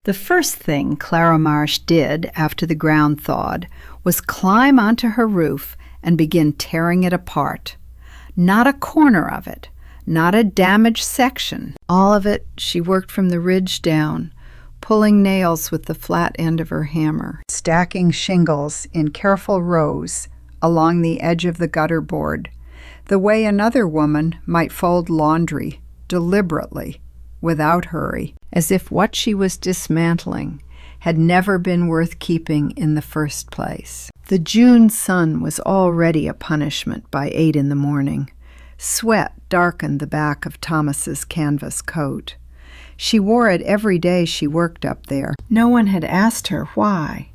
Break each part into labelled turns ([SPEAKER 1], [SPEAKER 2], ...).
[SPEAKER 1] The first thing Clara Marsh did after the ground thawed was climb onto her roof and begin tearing it apart. Not a corner of it, not a damaged section. All of it she worked from the ridge down, pulling nails with the flat end of her hammer, stacking shingles in careful rows along the edge of the gutter board, the way another woman might fold laundry, deliberately, without hurry, as if what she was dismantling had never been worth keeping in the first place. The June sun was already a punishment by 8 in the morning. Sweat darkened the back of Thomas's canvas coat. She wore it every day she worked up there. No one had asked her why.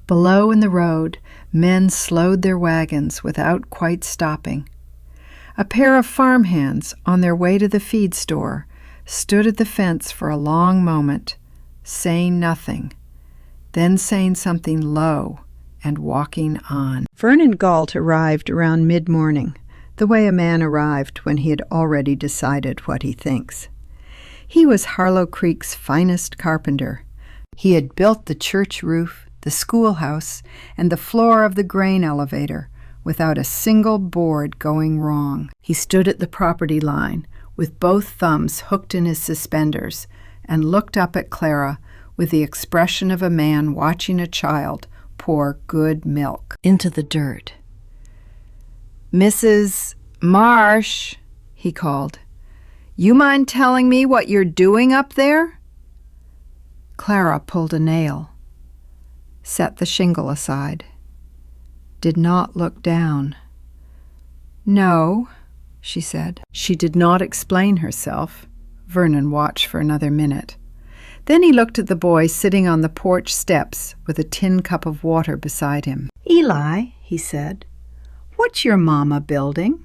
[SPEAKER 1] Below in the road, men slowed their wagons without quite stopping. A pair of farmhands on their way to the feed store stood at the fence for a long moment, saying nothing, then saying something low and walking on. Vernon Galt arrived around mid-morning, the way a man arrived when he had already decided what he thinks. He was Harlow Creek's finest carpenter. He had built the church roof, the schoolhouse, and the floor of the grain elevator without a single board going wrong. He stood at the property line with both thumbs hooked in his suspenders and looked up at Clara with the expression of a man watching a child pour good milk into the dirt. "Mrs. Marsh," he called, "you mind telling me what you're doing up there?" Clara pulled a nail, set the shingle aside, did not look down. "No," she said. She did not explain herself. Vernon watched for another minute. Then he looked at the boy sitting on the porch steps with a tin cup of water beside him. "Eli," he said, "what's your mama building?"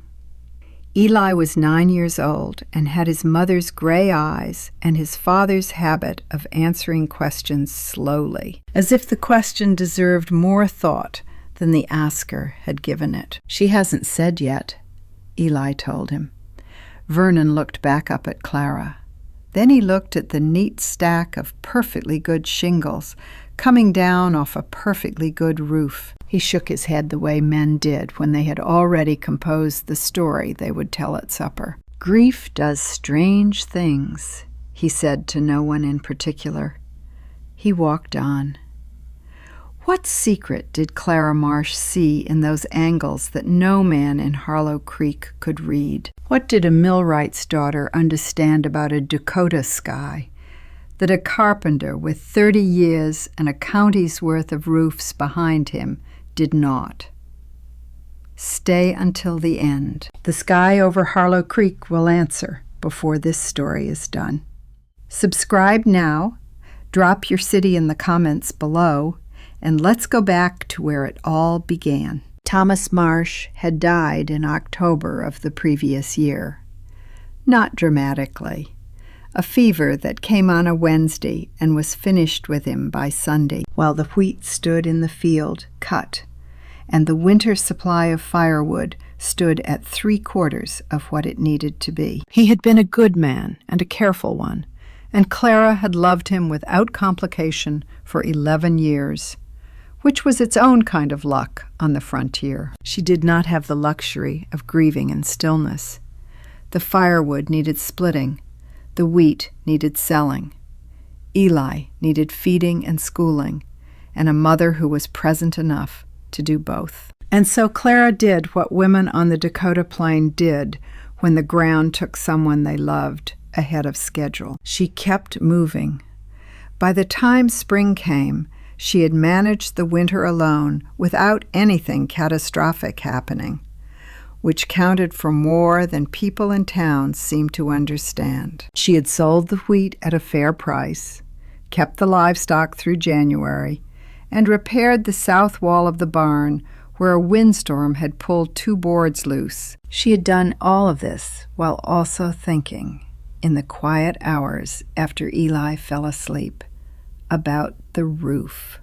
[SPEAKER 1] Eli was 9 years old and had his mother's gray eyes and his father's habit of answering questions slowly, as if the question deserved more thought than the asker had given it. "She hasn't said yet," Eli told him. Vernon looked back up at Clara. Then he looked at the neat stack of perfectly good shingles coming down off a perfectly good roof. He shook his head the way men did when they had already composed the story they would tell at supper. "Grief does strange things," he said to no one in particular. He walked on. What secret did Clara Marsh see in those angles that no man in Harlow Creek could read? What did a millwright's daughter understand about a Dakota sky that a carpenter with 30 years and a county's worth of roofs behind him did not? Stay until the end. The sky over Harlow Creek will answer before this story is done. Subscribe now, drop your city in the comments below, and let's go back to where it all began. Thomas Marsh had died in October of the previous year. Not dramatically. A fever that came on a Wednesday and was finished with him by Sunday, while the wheat stood in the field, cut, and the winter supply of firewood stood at 3/4 of what it needed to be. He had been a good man and a careful one, and Clara had loved him without complication for 11 years. Which was its own kind of luck on the frontier. She did not have the luxury of grieving in stillness. The firewood needed splitting. The wheat needed selling. Eli needed feeding and schooling, and a mother who was present enough to do both. And so Clara did what women on the Dakota Plain did when the ground took someone they loved ahead of schedule. She kept moving. By the time spring came, she had managed the winter alone without anything catastrophic happening, which counted for more than people in town seemed to understand. She had sold the wheat at a fair price, kept the livestock through January, and repaired the south wall of the barn where a windstorm had pulled 2 boards loose. She had done all of this while also thinking, in the quiet hours after Eli fell asleep, about the roof.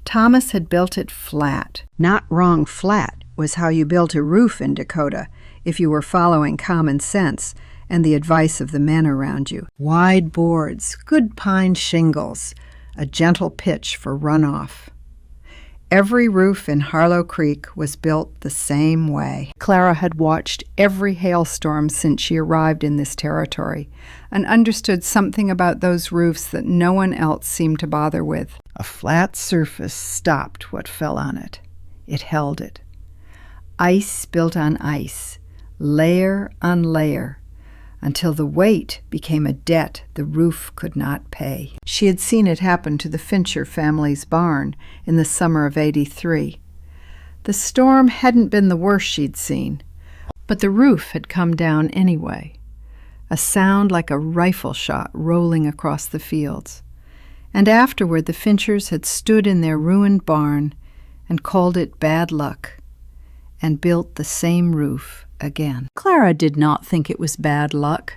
[SPEAKER 1] Thomas had built it flat. Not wrong, flat was how you built a roof in Dakota if you were following common sense and the advice of the men around you. Wide boards, good pine shingles, a gentle pitch for runoff. Every roof in Harlow Creek was built the same way. Clara had watched every hailstorm since she arrived in this territory and understood something about those roofs that no one else seemed to bother with. A flat surface stopped what fell on it. It held it. Ice built on ice, layer on layer, until the weight became a debt the roof could not pay. She had seen it happen to the Fincher family's barn in the summer of '83. The storm hadn't been the worst she'd seen, but the roof had come down anyway, a sound like a rifle shot rolling across the fields. And afterward the Finchers had stood in their ruined barn and called it bad luck, and built the same roof again. Clara did not think it was bad luck.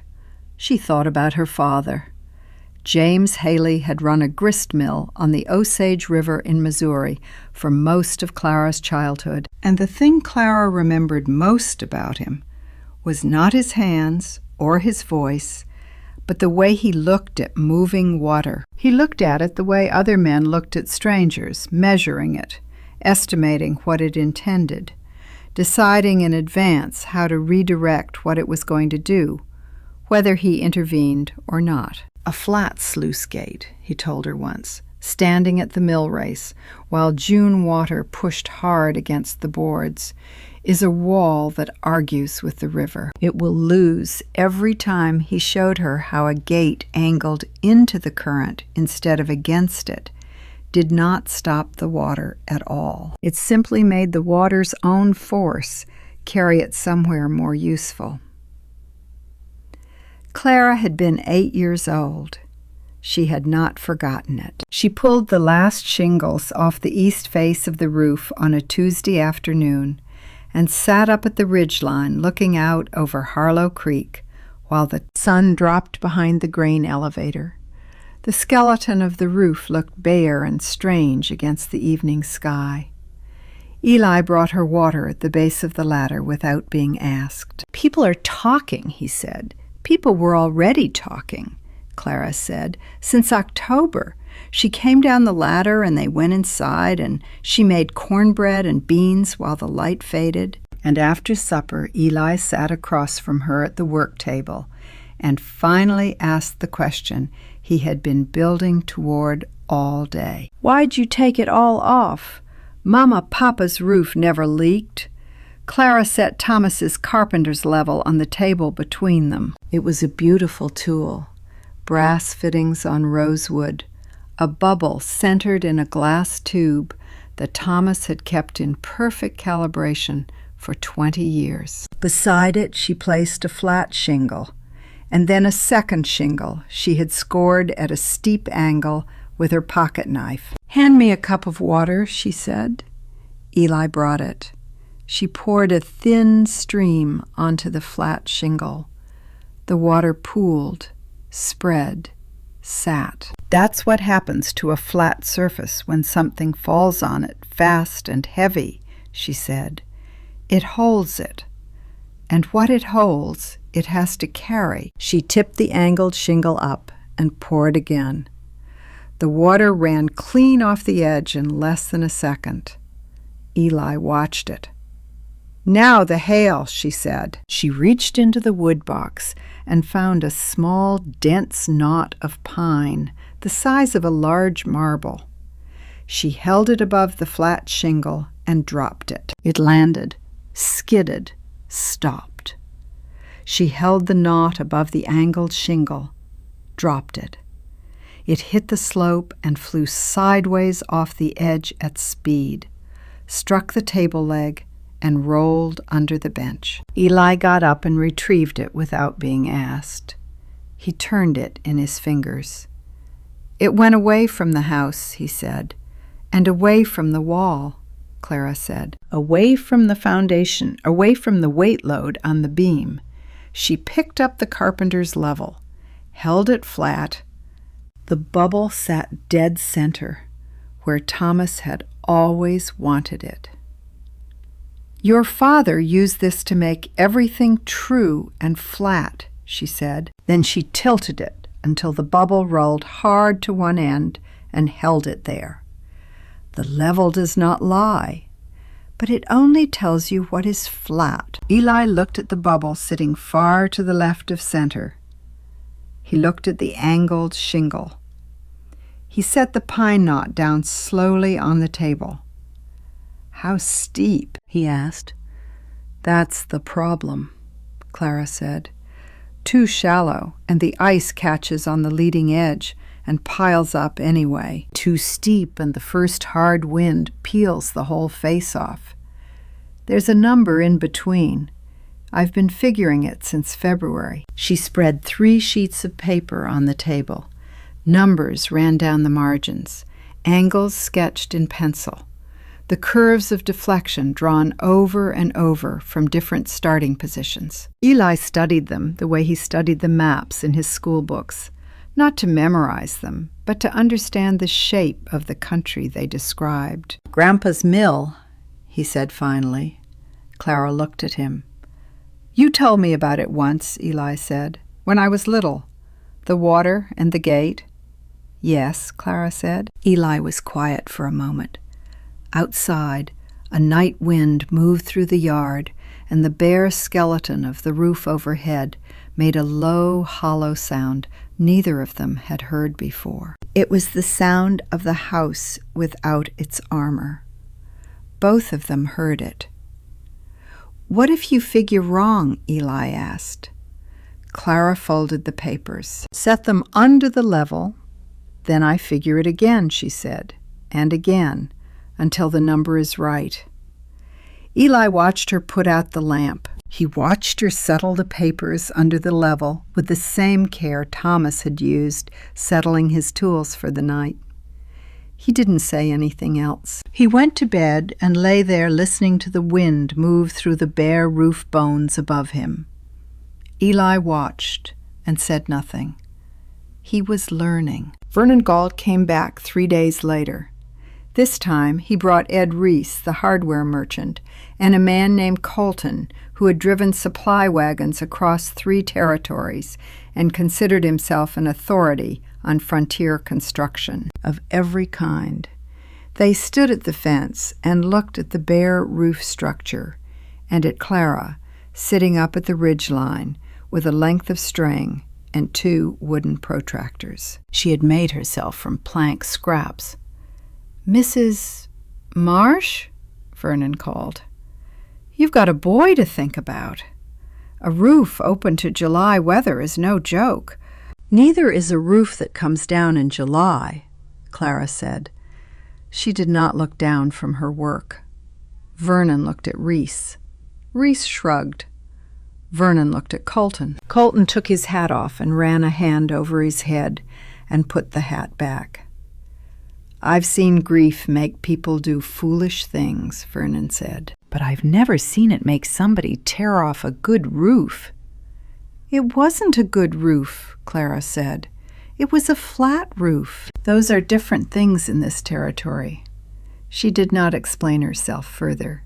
[SPEAKER 1] She thought about her father. James Haley had run a grist mill on the Osage River in Missouri for most of Clara's childhood, and the thing Clara remembered most about him was not his hands or his voice, but the way he looked at moving water. He looked at it the way other men looked at strangers, measuring it, estimating what it intended, deciding in advance how to redirect what it was going to do, whether he intervened or not. A flat sluice gate, he told her once, standing at the millrace while June water pushed hard against the boards, is a wall that argues with the river. It will lose every time he showed her how a gate angled into the current instead of against it did not stop the water at all. It simply made the water's own force carry it somewhere more useful. Clara had been 8 years old. She had not forgotten it. She pulled the last shingles off the east face of the roof on a Tuesday afternoon and sat up at the ridgeline looking out over Harlow Creek while the sun dropped behind the grain elevator. The skeleton of the roof looked bare and strange against the evening sky. Eli brought her water at the base of the ladder without being asked. "People are talking," he said. "People were already talking," Clara said, "since October. She came down the ladder and they went inside and she made cornbread and beans while the light faded." And after supper, Eli sat across from her at the work table and finally asked the question he had been building toward all day. "Why'd you take it all off? Papa's roof never leaked." Clara set Thomas's carpenter's level on the table between them. It was a beautiful tool, brass fittings on rosewood, a bubble centered in a glass tube that Thomas had kept in perfect calibration for 20 years. Beside it she placed a flat shingle, and then a second shingle she had scored at a steep angle with her pocket knife. "Hand me a cup of water," she said. Eli brought it. She poured a thin stream onto the flat shingle. The water pooled, spread, sat. "That's what happens to a flat surface when something falls on it fast and heavy," she said. "It holds it. And what it holds, it has to carry." She tipped the angled shingle up and poured again. The water ran clean off the edge in less than a second. Eli watched it. "Now the hail," she said. She reached into the wood box and found a small, dense knot of pine, the size of a large marble. She held it above the flat shingle and dropped it. It landed, skidded, stopped. She held the knot above the angled shingle, dropped it. It hit the slope and flew sideways off the edge at speed, struck the table leg, and rolled under the bench. Eli got up and retrieved it without being asked. He turned it in his fingers. "It went away from the house," he said, "and away from the wall," Clara said. "Away from the foundation, away from the weight load on the beam." She picked up the carpenter's level, held it flat. The bubble sat dead center, where Thomas had always wanted it. "Your father used this to make everything true and flat," she said. Then she tilted it until the bubble rolled hard to one end and held it there. The level does not lie, but it only tells you what is flat. Eli looked at the bubble sitting far to the left of center. He looked at the angled shingle. He set the pine knot down slowly on the table. "How steep?" he asked. "That's the problem," Clara said. "Too shallow, and the ice catches on the leading edge and piles up anyway. Too steep, and the first hard wind peels the whole face off. There's a number in between. I've been figuring it since February." She spread 3 sheets of paper on the table. Numbers ran down the margins, angles sketched in pencil, the curves of deflection drawn over and over from different starting positions. Eli studied them the way he studied the maps in his school books, not to memorize them, but to understand the shape of the country they described. "Grandpa's mill," he said finally. Clara looked at him. "You told me about it once," Eli said, "when I was little. The water and the gate." "Yes," Clara said. Eli was quiet for a moment. Outside, a night wind moved through the yard, and the bare skeleton of the roof overhead made a low, hollow sound neither of them had heard before. It was the sound of the house without its armor. Both of them heard it. "What if you figure wrong?" Eli asked. Clara folded the papers. "Set them under the level. Then I figure it again," she said, "and again, until the number is right." Eli watched her put out the lamp. He watched her settle the papers under the level with the same care Thomas had used settling his tools for the night. He didn't say anything else. He went to bed and lay there listening to the wind move through the bare roof bones above him. Eli watched and said nothing. He was learning. Vernon Galt came back 3 days later. This time he brought Ed Reese, the hardware merchant, and a man named Colton, who had driven supply wagons across 3 territories and considered himself an authority on frontier construction of every kind. They stood at the fence and looked at the bare roof structure and at Clara, sitting up at the ridge line with a length of string and 2 wooden protractors. She had made herself from plank scraps. "Mrs. Marsh?" Vernon called. "You've got a boy to think about. A roof open to July weather is no joke." "Neither is a roof that comes down in July," Clara said. She did not look down from her work. Vernon looked at Reese. Reese shrugged. Vernon looked at Colton. Colton took his hat off and ran a hand over his head and put the hat back. "I've seen grief make people do foolish things," Vernon said, "but I've never seen it make somebody tear off a good roof." "It wasn't a good roof," Clara said. "It was a flat roof. Those are different things in this territory." She did not explain herself further.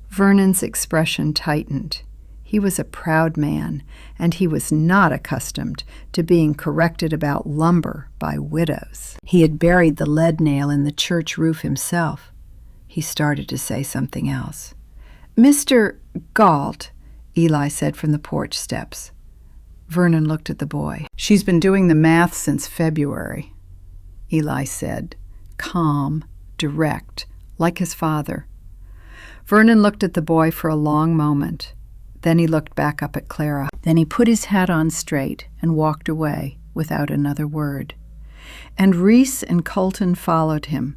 [SPEAKER 1] Vernon's expression tightened. He was a proud man, and he was not accustomed to being corrected about lumber by widows. He had buried the lead nail in the church roof himself. He started to say something else. "Mr. Galt," Eli said from the porch steps. Vernon looked at the boy. "She's been doing the math since February," Eli said, calm, direct, like his father. Vernon looked at the boy for a long moment. Then he looked back up at Clara. Then he put his hat on straight and walked away without another word. And Reese and Colton followed him,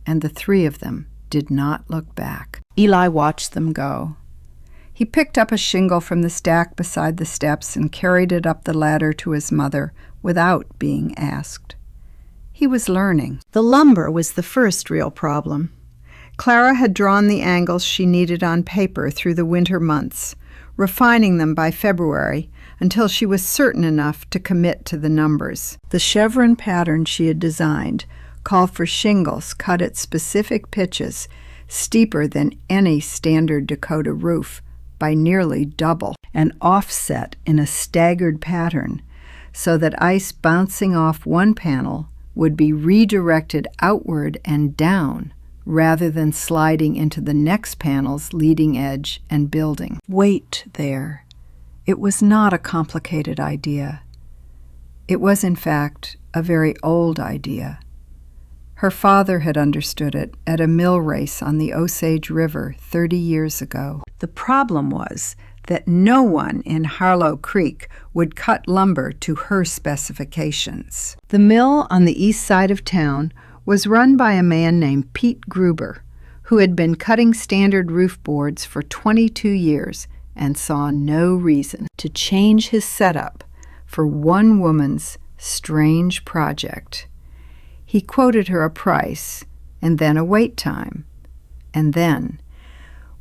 [SPEAKER 1] and the 3 of them did not look back. Eli watched them go. He picked up a shingle from the stack beside the steps and carried it up the ladder to his mother without being asked. He was learning. The lumber was the first real problem. Clara had drawn the angles she needed on paper through the winter months, refining them by February until she was certain enough to commit to the numbers. The chevron pattern she had designed called for shingles cut at specific pitches, steeper than any standard Dakota roof, by nearly double and offset in a staggered pattern so that ice bouncing off one panel would be redirected outward and down rather than sliding into the next panel's leading edge and building. Wait there. It was not a complicated idea. It was, in fact, a very old idea. Her father had understood it at a millrace on the Osage River 30 years ago. The problem was that no one in Harlow Creek would cut lumber to her specifications. The mill on the east side of town was run by a man named Pete Gruber, who had been cutting standard roof boards for 22 years and saw no reason to change his setup for one woman's strange project. He quoted her a price and then a wait time, and then,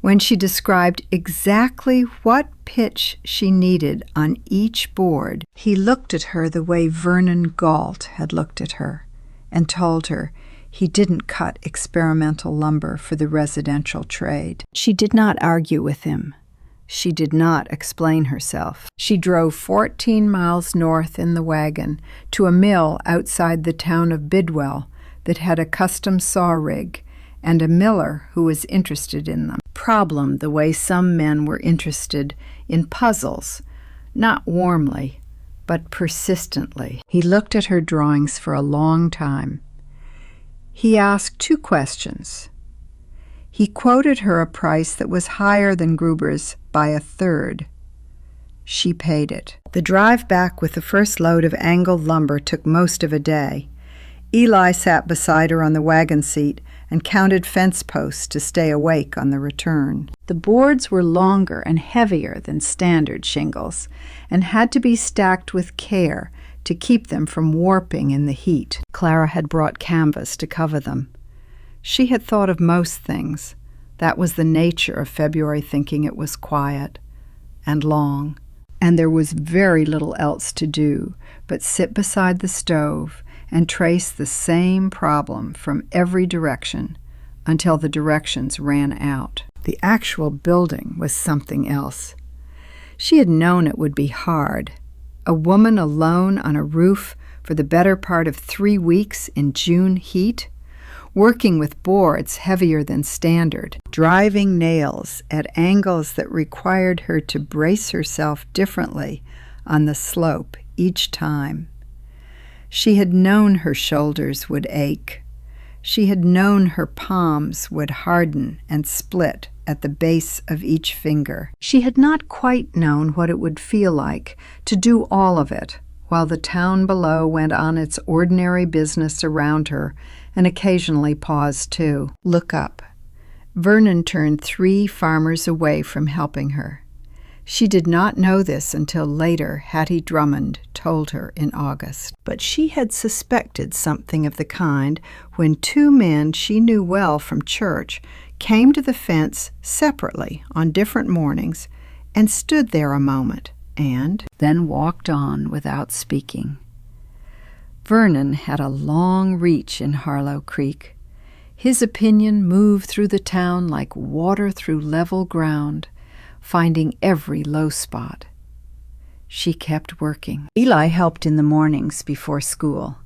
[SPEAKER 1] when she described exactly what pitch she needed on each board, he looked at her the way Vernon Galt had looked at her and told her he didn't cut experimental lumber for the residential trade. She did not argue with him. She did not explain herself. She drove 14 miles north in the wagon to a mill outside the town of Bidwell that had a custom saw rig and a miller who was interested in them. Problem the way some men were interested in puzzles, not warmly, but persistently. He looked at her drawings for a long time. He asked 2 questions. He quoted her a price that was higher than Gruber's by 1/3. She paid it. The drive back with the first load of angled lumber took most of a day. Eli sat beside her on the wagon seat and counted fence posts to stay awake on the return. The boards were longer and heavier than standard shingles and had to be stacked with care to keep them from warping in the heat. Clara had brought canvas to cover them. She had thought of most things. That was the nature of February thinking. It was quiet and long, and there was very little else to do but sit beside the stove and trace the same problem from every direction until the directions ran out. The actual building was something else. She had known it would be hard. A woman alone on a roof for the better part of 3 weeks in June heat, working with boards heavier than standard, driving nails at angles that required her to brace herself differently on the slope each time. She had known her shoulders would ache. She had known her palms would harden and split at the base of each finger. She had not quite known what it would feel like to do all of it while the town below went on its ordinary business around her and occasionally paused too. Look up. Vernon turned 3 farmers away from helping her. She did not know this until later Hattie Drummond told her in August. But she had suspected something of the kind when 2 men she knew well from church came to the fence separately on different mornings and stood there a moment and then walked on without speaking. Vernon had a long reach in Harlow Creek. His opinion moved through the town like water through level ground, finding every low spot. She kept working. Eli helped in the mornings before school.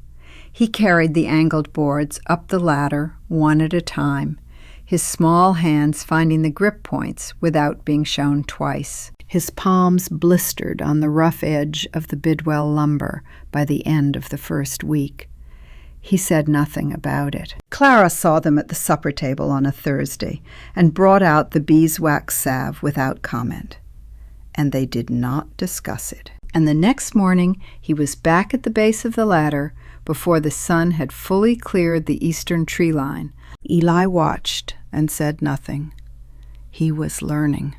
[SPEAKER 1] He carried the angled boards up the ladder one at a time, his small hands finding the grip points without being shown twice. His palms blistered on the rough edge of the Bidwell lumber by the end of the first week. He said nothing about it. Clara saw them at the supper table on a Thursday and brought out the beeswax salve without comment. And they did not discuss it. And the next morning he was back at the base of the ladder before the sun had fully cleared the eastern tree line. Eli watched and said nothing. He was learning.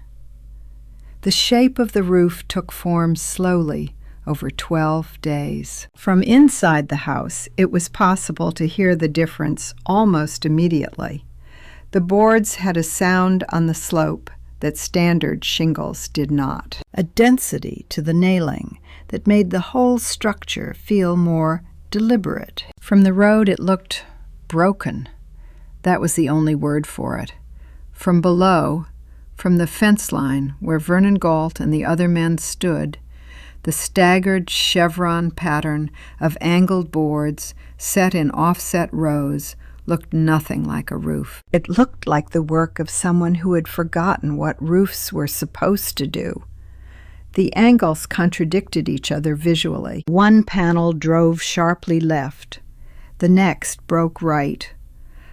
[SPEAKER 1] The shape of the roof took form slowly over 12 days. From inside the house, it was possible to hear the difference almost immediately. The boards had a sound on the slope that standard shingles did not, a density to the nailing that made the whole structure feel more deliberate. From the road, it looked broken. That was the only word for it. From below, From the fence line where Vernon Galt and the other men stood, the staggered chevron pattern of angled boards set in offset rows looked nothing like a roof. It looked like the work of someone who had forgotten what roofs were supposed to do. The angles contradicted each other visually. One panel drove sharply left. The next broke right.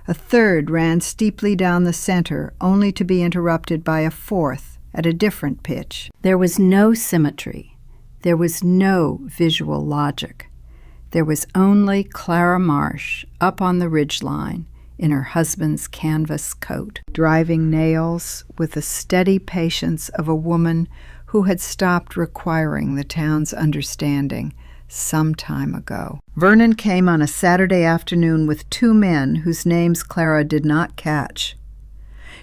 [SPEAKER 1] A third ran steeply down the center, only to be interrupted by a fourth at a different pitch. There was no symmetry. There was no visual logic. There was only Clara Marsh up on the ridgeline in her husband's canvas coat, driving nails with the steady patience of a woman who had stopped requiring the town's understanding some time ago. Vernon came on a Saturday afternoon with two men whose names Clara did not catch.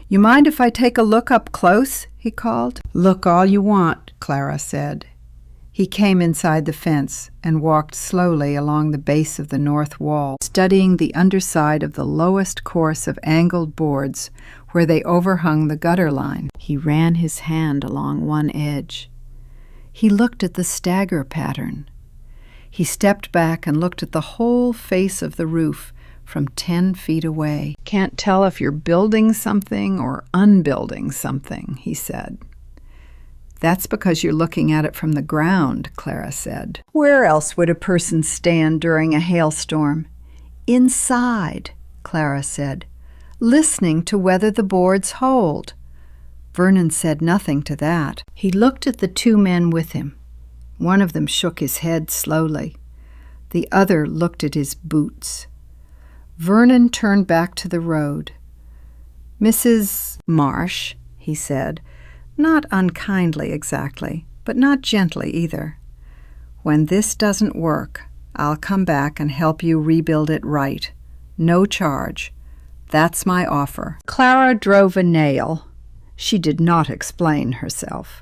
[SPEAKER 1] "You mind if I take a look up close?" he called. "Look all you want," Clara said. He came inside the fence and walked slowly along the base of the north wall, studying the underside of the lowest course of angled boards where they overhung the gutter line. He ran his hand along one edge. He looked at the stagger pattern. He stepped back and looked at the whole face of the roof from 10 feet away. "Can't tell if you're building something or unbuilding something," he said. "That's because you're looking at it from the ground," Clara said. "Where else would a person stand during a hailstorm?" "Inside," Clara said, "listening to whether the boards hold." Vernon said nothing to that. He looked at the two men with him. One of them shook his head slowly. The other looked at his boots. Vernon turned back to the road. "Mrs. Marsh," he said, not unkindly exactly, but not gently either. "When this doesn't work, I'll come back and help you rebuild it right. No charge. That's my offer." Clara drove a nail. She did not explain herself.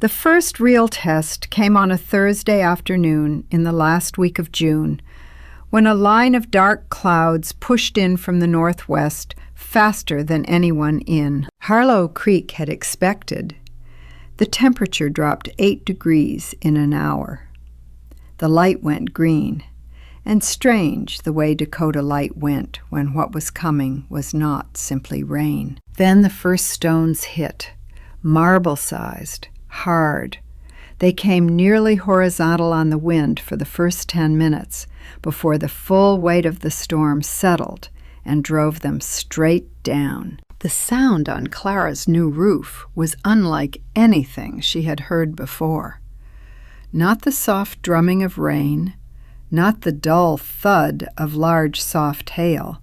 [SPEAKER 1] The first real test came on a Thursday afternoon in the last week of June, when a line of dark clouds pushed in from the northwest faster than anyone in. Harlow Creek had expected. The temperature dropped 8 degrees in an hour. The light went green, and strange the way Dakota light went when what was coming was not simply rain. Then the first stones hit, marble-sized, hard. They came nearly horizontal on the wind for the first 10 minutes before the full weight of the storm settled and drove them straight down. The sound on Clara's new roof was unlike anything she had heard before. Not the soft drumming of rain, not the dull thud of large soft hail,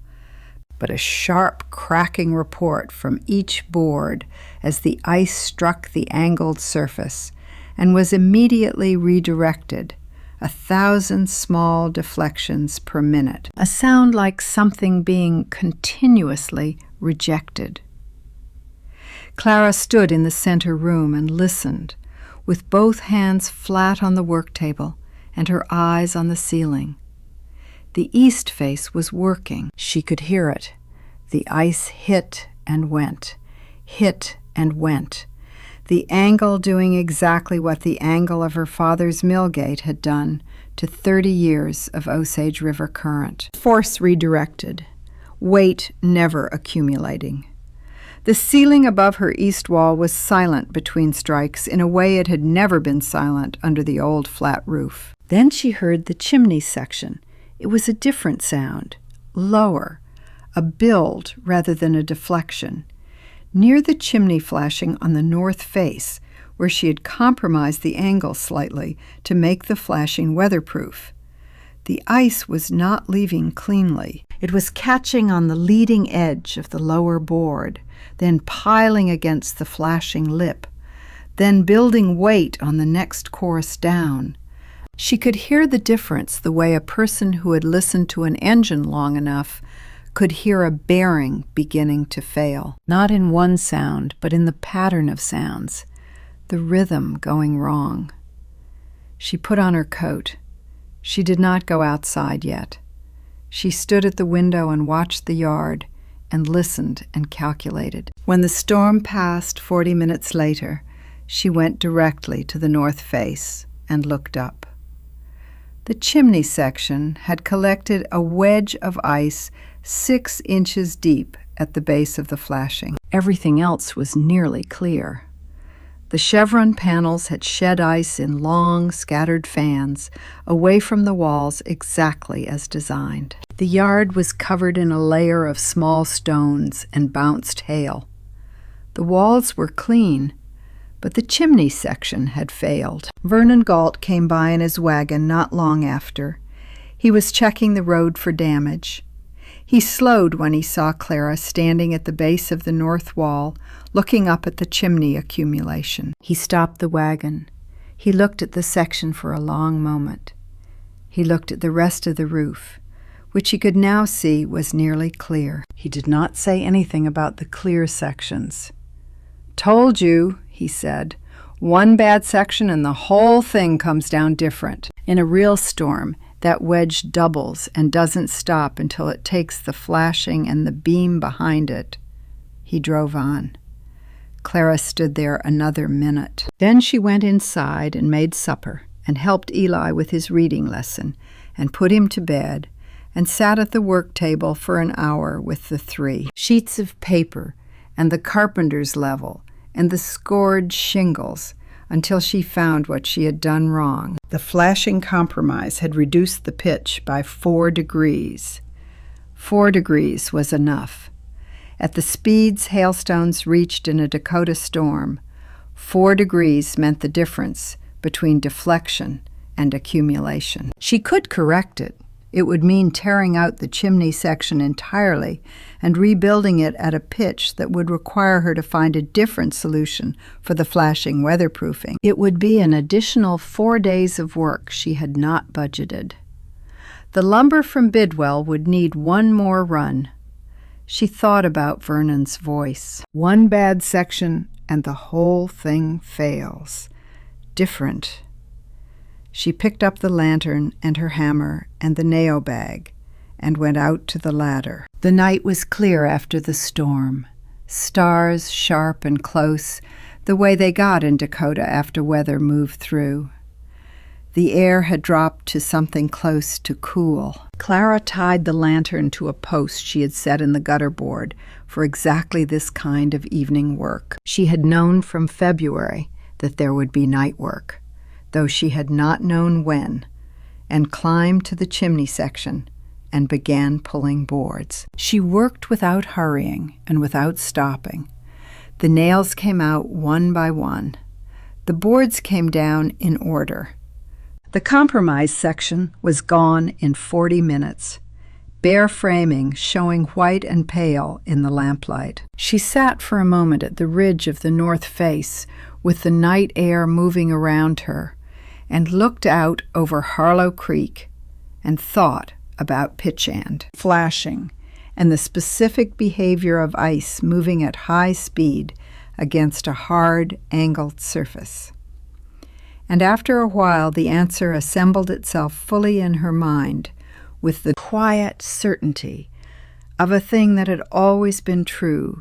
[SPEAKER 1] but a sharp cracking report from each board as the ice struck the angled surface and was immediately redirected, 1,000 small deflections per minute, a sound like something being continuously rejected. Clara stood in the center room and listened, with both hands flat on the work table and her eyes on the ceiling. The east face was working. She could hear it. The ice hit and went, hit and went, the angle doing exactly what the angle of her father's mill gate had done to 30 years of Osage River current. Force redirected, weight never accumulating. The ceiling above her east wall was silent between strikes in a way it had never been silent under the old flat roof. Then she heard the chimney section. It was a different sound, lower, a build rather than a deflection. Near the chimney flashing on the north face, where she had compromised the angle slightly to make the flashing weatherproof. The ice was not leaving cleanly. It was catching on the leading edge of the lower board, then piling against the flashing lip, then building weight on the next course down. She could hear the difference the way a person who had listened to an engine long enough could hear a bearing beginning to fail. Not in one sound, but in the pattern of sounds, the rhythm going wrong. She put on her coat. She did not go outside yet. She stood at the window and watched the yard, and listened and calculated. When the storm passed 40 minutes later, she went directly to the north face and looked up. The chimney section had collected a wedge of ice 6 inches deep at the base of the flashing. Everything else was nearly clear. The chevron panels had shed ice in long, scattered fans away from the walls exactly as designed. The yard was covered in a layer of small stones and bounced hail. The walls were clean, but the chimney section had failed. Vernon Galt came by in his wagon not long after. He was checking the road for damage. He slowed when he saw Clara standing at the base of the north wall, looking up at the chimney accumulation. He stopped the wagon. He looked at the section for a long moment. He looked at the rest of the roof, which he could now see was nearly clear. He did not say anything about the clear sections. "Told you," he said. "One bad section and the whole thing comes down different. In a real storm, that wedge doubles and doesn't stop until it takes the flashing and the beam behind it." He drove on. Clara stood there another minute. Then she went inside and made supper and helped Eli with his reading lesson and put him to bed and sat at the work table for an hour with the 3 sheets of paper and the carpenter's level and the scored shingles until she found what she had done wrong. The flashing compromise had reduced the pitch by 4 degrees. 4 degrees was enough. At the speeds hailstones reached in a Dakota storm, 4 degrees meant the difference between deflection and accumulation. She could correct it. It would mean tearing out the chimney section entirely and rebuilding it at a pitch that would require her to find a different solution for the flashing weatherproofing. It would be an additional 4 days of work she had not budgeted. The lumber from Bidwell would need one more run. She thought about Vernon's voice. One bad section and the whole thing fails. Different. She picked up the lantern and her hammer and the nail bag and went out to the ladder. The night was clear after the storm, stars sharp and close, the way they got in Dakota after weather moved through. The air had dropped to something close to cool. Clara tied the lantern to a post she had set in the gutter board for exactly this kind of evening work. She had known from February that there would be night work, though she had not known when, and climbed to the chimney section and began pulling boards. She worked without hurrying and without stopping. The nails came out one by one. The boards came down in order. The compromise section was gone in 40 minutes, bare framing showing white and pale in the lamplight. She sat for a moment at the ridge of the north face with the night air moving around her, and looked out over Harlow Creek and thought about pitchand, flashing, and the specific behavior of ice moving at high speed against a hard, angled surface. And after a while the answer assembled itself fully in her mind with the quiet certainty of a thing that had always been true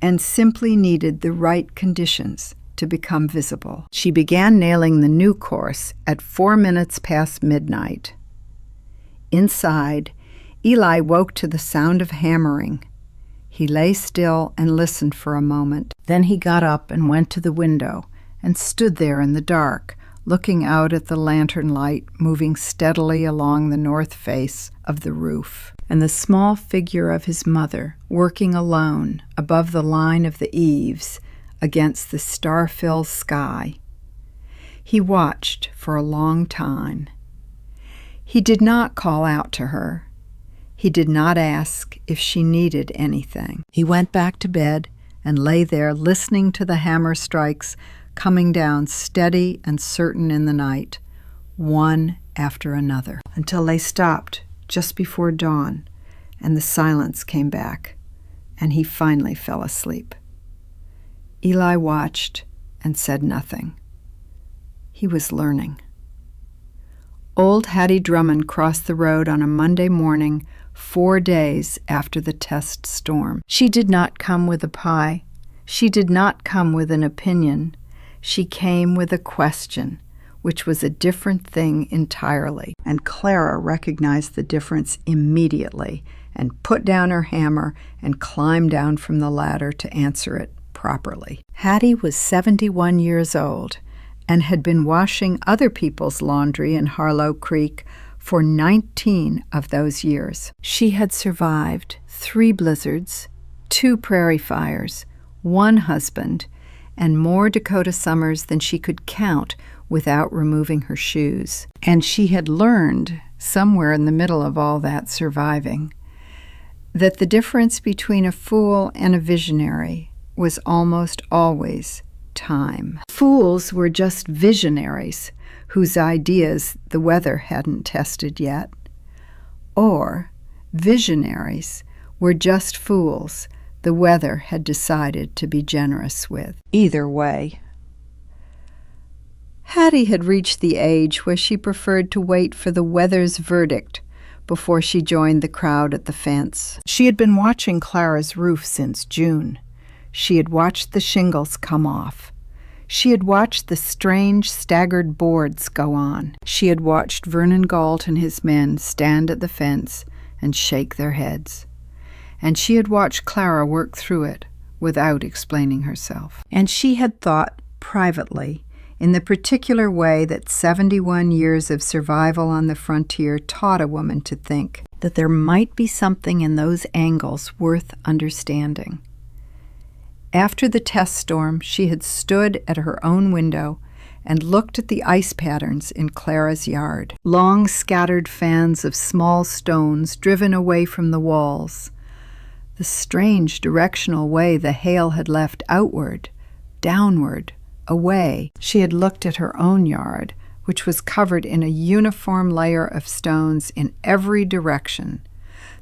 [SPEAKER 1] and simply needed the right conditions to become visible. She began nailing the new course at 4 minutes past midnight. Inside, Eli woke to the sound of hammering. He lay still and listened for a moment. Then he got up and went to the window and stood there in the dark, looking out at the lantern light moving steadily along the north face of the roof, and the small figure of his mother working alone above the line of the eaves against the star-filled sky. He watched for a long time. He did not call out to her. He did not ask if she needed anything. He went back to bed and lay there listening to the hammer strikes coming down steady and certain in the night, one after another, until they stopped just before dawn and the silence came back, and he finally fell asleep. Eli watched and said nothing. He was learning. Old Hattie Drummond crossed the road on a Monday morning 4 days after the test storm. She did not come with a pie. She did not come with an opinion. She came with a question, which was a different thing entirely. And Clara recognized the difference immediately and put down her hammer and climbed down from the ladder to answer it properly. Hattie was 71 years old and had been washing other people's laundry in Harlow Creek for 19 of those years. She had survived 3 blizzards, 2 prairie fires, 1 husband, and more Dakota summers than she could count without removing her shoes. And she had learned, somewhere in the middle of all that surviving, that the difference between a fool and a visionary was almost always time. Fools were just visionaries whose ideas the weather hadn't tested yet. Or visionaries were just fools the weather had decided to be generous with. Either way. Hattie had reached the age where she preferred to wait for the weather's verdict before she joined the crowd at the fence. She had been watching Clara's roof since June. She had watched the shingles come off. She had watched the strange, staggered boards go on. She had watched Vernon Galt and his men stand at the fence and shake their heads. And she had watched Clara work through it without explaining herself. And she had thought privately, in the particular way that 71 years of survival on the frontier taught a woman to think, that there might be something in those angles worth understanding. After the test storm, she had stood at her own window and looked at the ice patterns in Clara's yard. Long scattered fans of small stones driven away from the walls. The strange directional way the hail had left outward, downward, away. She had looked at her own yard, which was covered in a uniform layer of stones in every direction,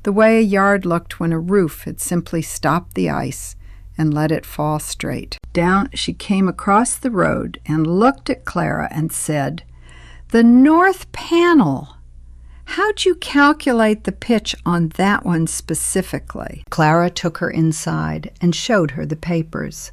[SPEAKER 1] the way a yard looked when a roof had simply stopped the ice and let it fall straight. Down she came across the road and looked at Clara and said, "The north panel! How'd you calculate the pitch on that one specifically?" Clara took her inside and showed her the papers.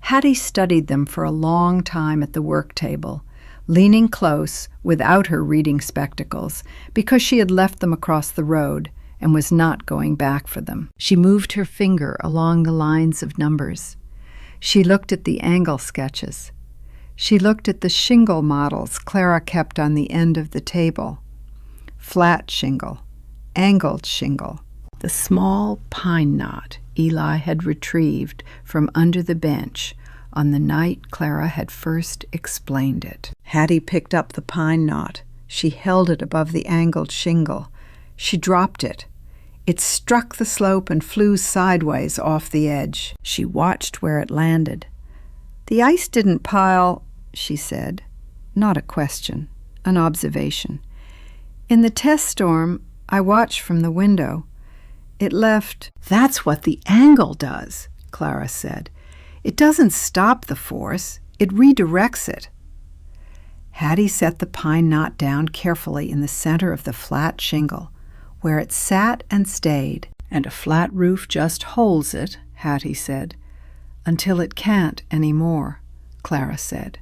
[SPEAKER 1] Hattie studied them for a long time at the work table, leaning close without her reading spectacles because she had left them across the road and was not going back for them. She moved her finger along the lines of numbers. She looked at the angle sketches. She looked at the shingle models Clara kept on the end of the table. Flat shingle, angled shingle, the small pine knot Eli had retrieved from under the bench on the night Clara had first explained it. Hattie picked up the pine knot. She held it above the angled shingle. She dropped it. It struck the slope and flew sideways off the edge. She watched where it landed. "The ice didn't pile," she said. Not a question, an observation. "In the test storm, I watched from the window. It left—" "That's what the angle does," Clara said. "It doesn't stop the force. It redirects it." Hattie set the pine knot down carefully in the center of the flat shingle, where it sat and stayed. "And a flat roof just holds it," Hattie said. "Until it can't any more," Clara said.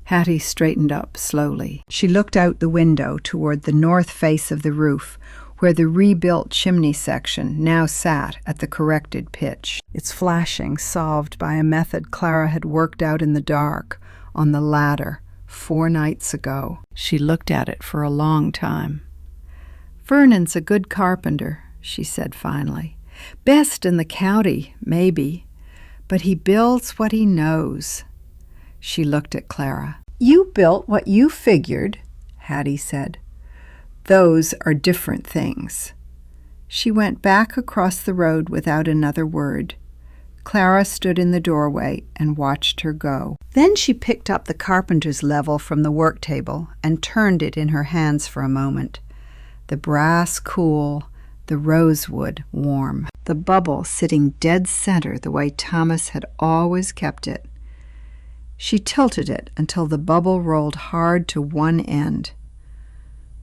[SPEAKER 1] Hattie straightened up slowly. She looked out the window toward the north face of the roof, where the rebuilt chimney section now sat at the corrected pitch, its flashing solved by a method Clara had worked out in the dark on the ladder 4 nights ago. She looked at it for a long time. "Vernon's a good carpenter," she said finally. "Best in the county, maybe, but he builds what he knows." She looked at Clara. "You built what you figured," Hattie said. "Those are different things." She went back across the road without another word. Clara stood in the doorway and watched her go. Then she picked up the carpenter's level from the work table and turned it in her hands for a moment. The brass cool, the rosewood warm, the bubble sitting dead center the way Thomas had always kept it. She tilted it until the bubble rolled hard to one end.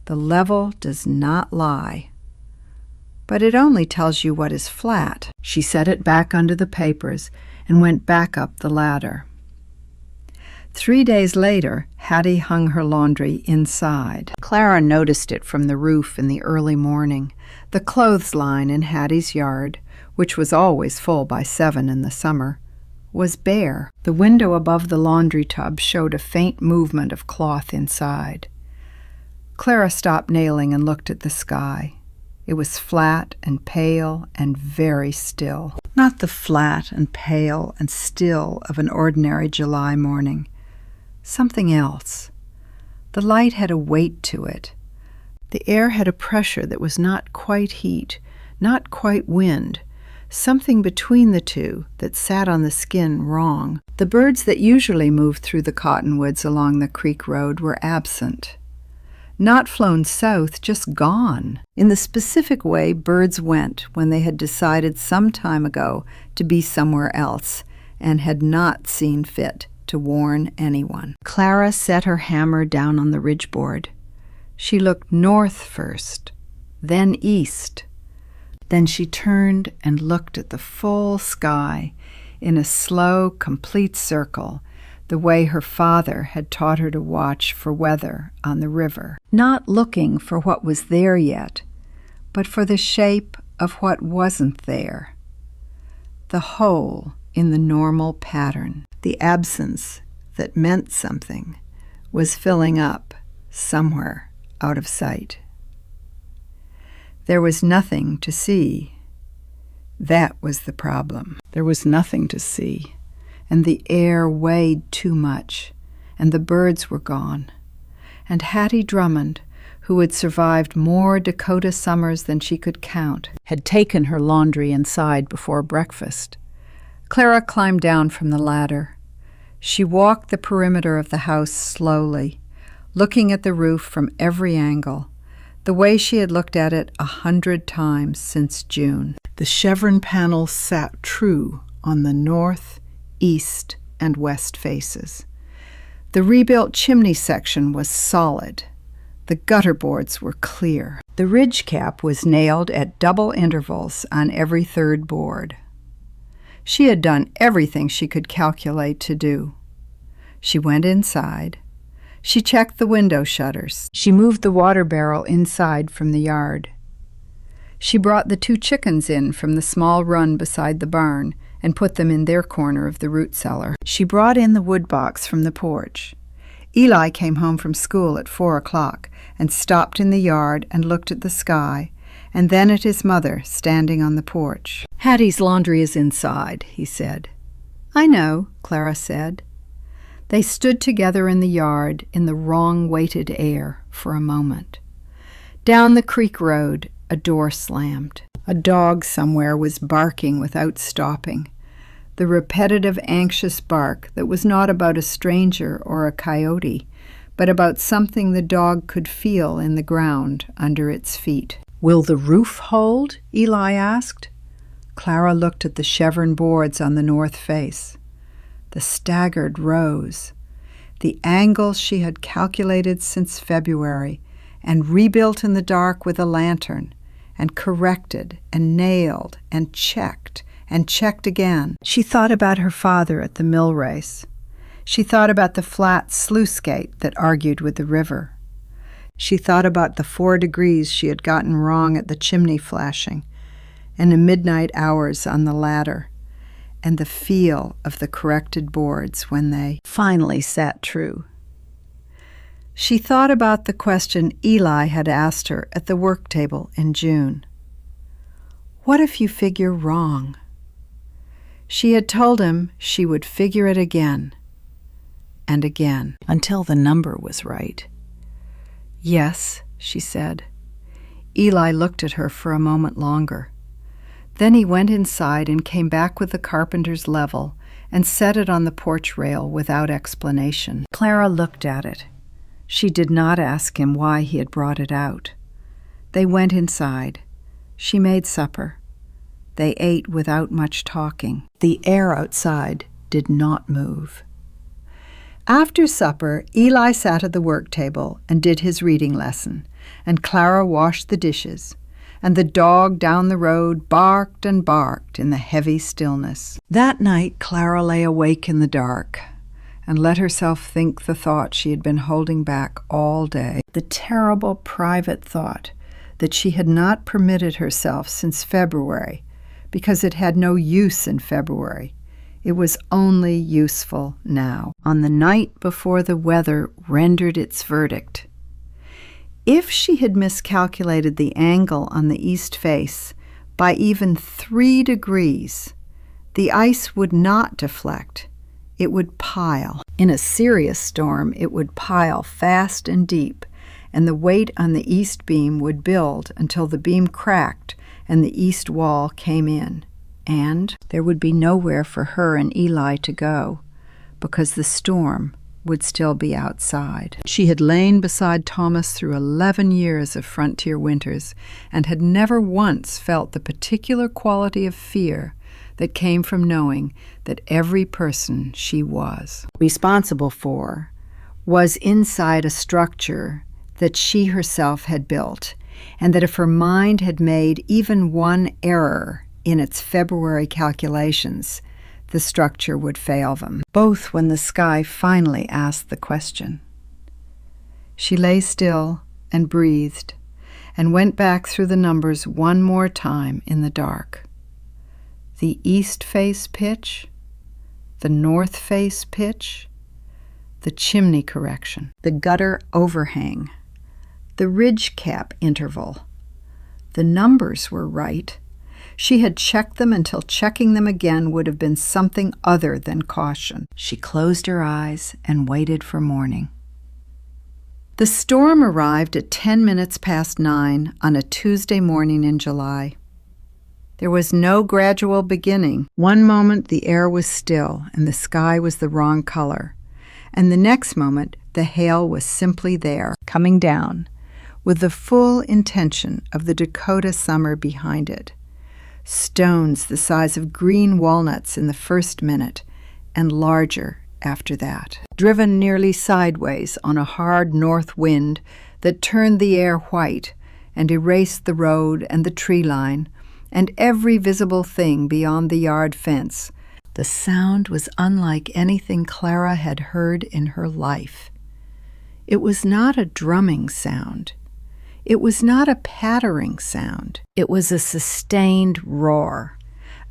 [SPEAKER 1] "The level does not lie. But it only tells you what is flat. She set it back under the papers and went back up the ladder. 3 days later, Hattie hung her laundry inside. Clara noticed it from the roof in the early morning. The clothesline in Hattie's yard, which was always full by 7 in the summer, was bare. The window above the laundry tub showed a faint movement of cloth inside. Clara stopped nailing and looked at the sky. It was flat and pale and very still. Not the flat and pale and still of an ordinary July morning. Something else. The light had a weight to it. The air had a pressure that was not quite heat, not quite wind, something between the two that sat on the skin wrong. The birds that usually moved through the cottonwoods along the creek road were absent. Not flown south, just gone, in the specific way birds went when they had decided some time ago to be somewhere else and had not seen fit to warn anyone. Clara set her hammer down on the ridgeboard. She looked north first, then east. Then she turned and looked at the full sky in a slow, complete circle, the way her father had taught her to watch for weather on the river, not looking for what was there yet, but for the shape of what wasn't there. The hole in the normal pattern, the absence that meant something, was filling up somewhere out of sight. There was nothing to see. That was the problem. There was nothing to see, and the air weighed too much, and the birds were gone. And Hattie Drummond, who had survived more Dakota summers than she could count, had taken her laundry inside before breakfast. Clara climbed down from the ladder. She walked the perimeter of the house slowly, looking at the roof from every angle, the way she had looked at it 100 times since June. The chevron panels sat true on the north, east, and west faces. The rebuilt chimney section was solid. The gutter boards were clear. The ridge cap was nailed at double intervals on every third board. She had done everything she could calculate to do. She went inside. She checked the window shutters. She moved the water barrel inside from the yard. She brought the 2 chickens in from the small run beside the barn and put them in their corner of the root cellar. She brought in the wood box from the porch. Eli came home from school at 4 o'clock and stopped in the yard and looked at the sky, and then at his mother standing on the porch. "Hattie's laundry is inside," he said. "I know," Clara said. They stood together in the yard in the wrong-weighted air for a moment. Down the creek road, a door slammed. A dog somewhere was barking without stopping, the repetitive, anxious bark that was not about a stranger or a coyote, but about something the dog could feel in the ground under its feet. "Will the roof hold?" Eli asked. Clara looked at the chevron boards on the north face. The staggered rows, the angles she had calculated since February and rebuilt in the dark with a lantern, and corrected and nailed and checked again. She thought about her father at the millrace. She thought about the flat sluice gate that argued with the river. She thought about the 4 degrees she had gotten wrong at the chimney flashing, and the midnight hours on the ladder, and the feel of the corrected boards when they finally sat true. She thought about the question Eli had asked her at the work table in June. What if you figure wrong? She had told him she would figure it again and again until the number was right. "Yes," she said. Eli looked at her for a moment longer. Then he went inside and came back with the carpenter's level and set it on the porch rail without explanation. Clara looked at it. She did not ask him why he had brought it out. They went inside. She made supper. They ate without much talking. The air outside did not move. After supper, Eli sat at the work table and did his reading lesson, and Clara washed the dishes, and the dog down the road barked and barked in the heavy stillness. That night, Clara lay awake in the dark and let herself think the thought she had been holding back all day, the terrible private thought that she had not permitted herself since February, because it had no use in February. It was only useful now, on the night before the weather rendered its verdict. If she had miscalculated the angle on the east face by even 3 degrees, the ice would not deflect. It would pile. In a serious storm, it would pile fast and deep, and the weight on the east beam would build until the beam cracked and the east wall came in. And there would be nowhere for her and Eli to go, because the storm would still be outside. She had lain beside Thomas through 11 years of frontier winters, and had never once felt the particular quality of fear that came from knowing that every person she was responsible for was inside a structure that she herself had built, and that if her mind had made even one error in its February calculations, the structure would fail them, both when the sky finally asked the question. She lay still and breathed, and went back through the numbers one more time in the dark. The east face pitch, the north face pitch, the chimney correction, the gutter overhang, the ridge cap interval. The numbers were right. She had checked them until checking them again would have been something other than caution. She closed her eyes and waited for morning. The storm arrived at 10 minutes past 9 on a Tuesday morning in July. There was no gradual beginning. One moment the air was still and the sky was the wrong color, and the next moment the hail was simply there, coming down, with the full intention of the Dakota summer behind it. Stones the size of green walnuts in the first minute, and larger after that, driven nearly sideways on a hard north wind that turned the air white and erased the road and the tree line, and every visible thing beyond the yard fence. The sound was unlike anything Clara had heard in her life. It was not a drumming sound. It was not a pattering sound. It was a sustained roar,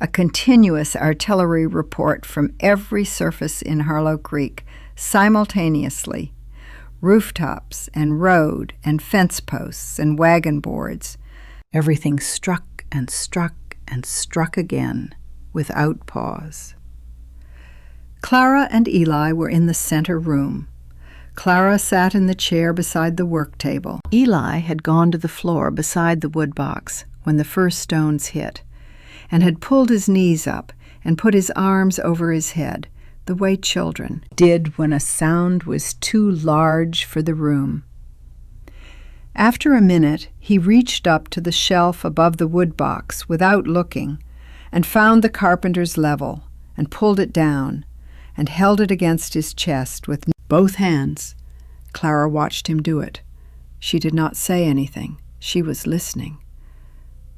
[SPEAKER 1] a continuous artillery report from every surface in Harlow Creek simultaneously, rooftops and road and fence posts and wagon boards. Everything struck and struck and struck again, without pause. Clara and Eli were in the center room. Clara sat in the chair beside the work table. Eli had gone to the floor beside the wood box when the first stones hit, and had pulled his knees up and put his arms over his head, the way children did when a sound was too large for the room. After a minute, he reached up to the shelf above the wood box without looking, and found the carpenter's level, and pulled it down, and held it against his chest with both hands. Clara watched him do it. She did not say anything. She was listening.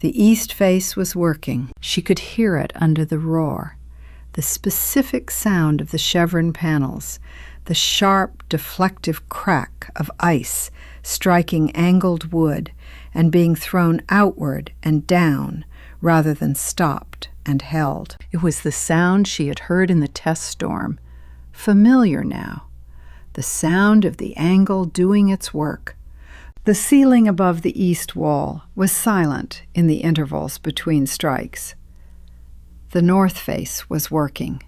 [SPEAKER 1] The east face was working. She could hear it under the roar, the specific sound of the chevron panels, the sharp, deflective crack of ice striking angled wood and being thrown outward and down rather than stopped and held. It was the sound she had heard in the test storm, familiar now, the sound of the angle doing its work. The ceiling above the east wall was silent in the intervals between strikes. The north face was working.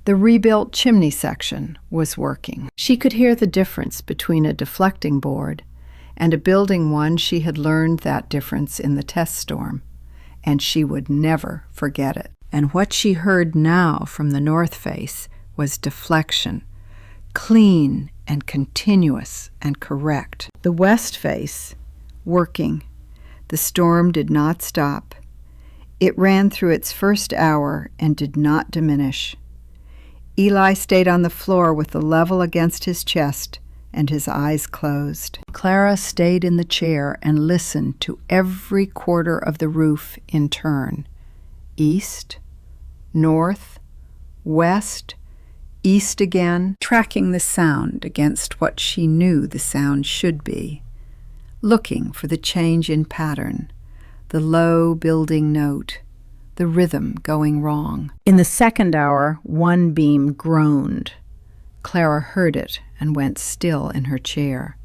[SPEAKER 1] The rebuilt chimney section was working. She could hear the difference between a deflecting board and a building one. She had learned that difference in the test storm, and she would never forget it. And what she heard now from the north face was deflection, clean and continuous and correct. The west face, working. The storm did not stop. It ran through its first hour and did not diminish. Eli stayed on the floor with the level against his chest and his eyes closed. Clara stayed in the chair and listened to every quarter of the roof in turn. East, north, west, east again, tracking the sound against what she knew the sound should be, looking for the change in pattern, the low building note, the rhythm going wrong. In the second hour, one beam groaned. Clara heard it and went still in her chair.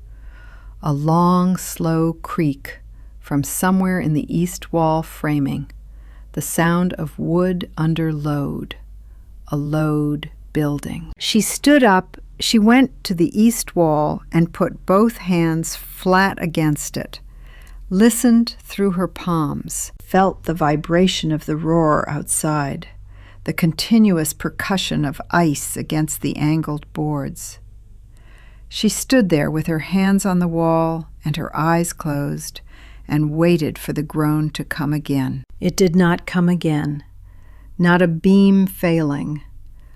[SPEAKER 1] A long, slow creak from somewhere in the east wall framing, the sound of wood under load, a load building. She stood up, she went to the east wall and put both hands flat against it, listened through her palms, felt the vibration of the roar outside, the continuous percussion of ice against the angled boards. She stood there with her hands on the wall and her eyes closed and waited for the groan to come again. It did not come again. Not a beam failing,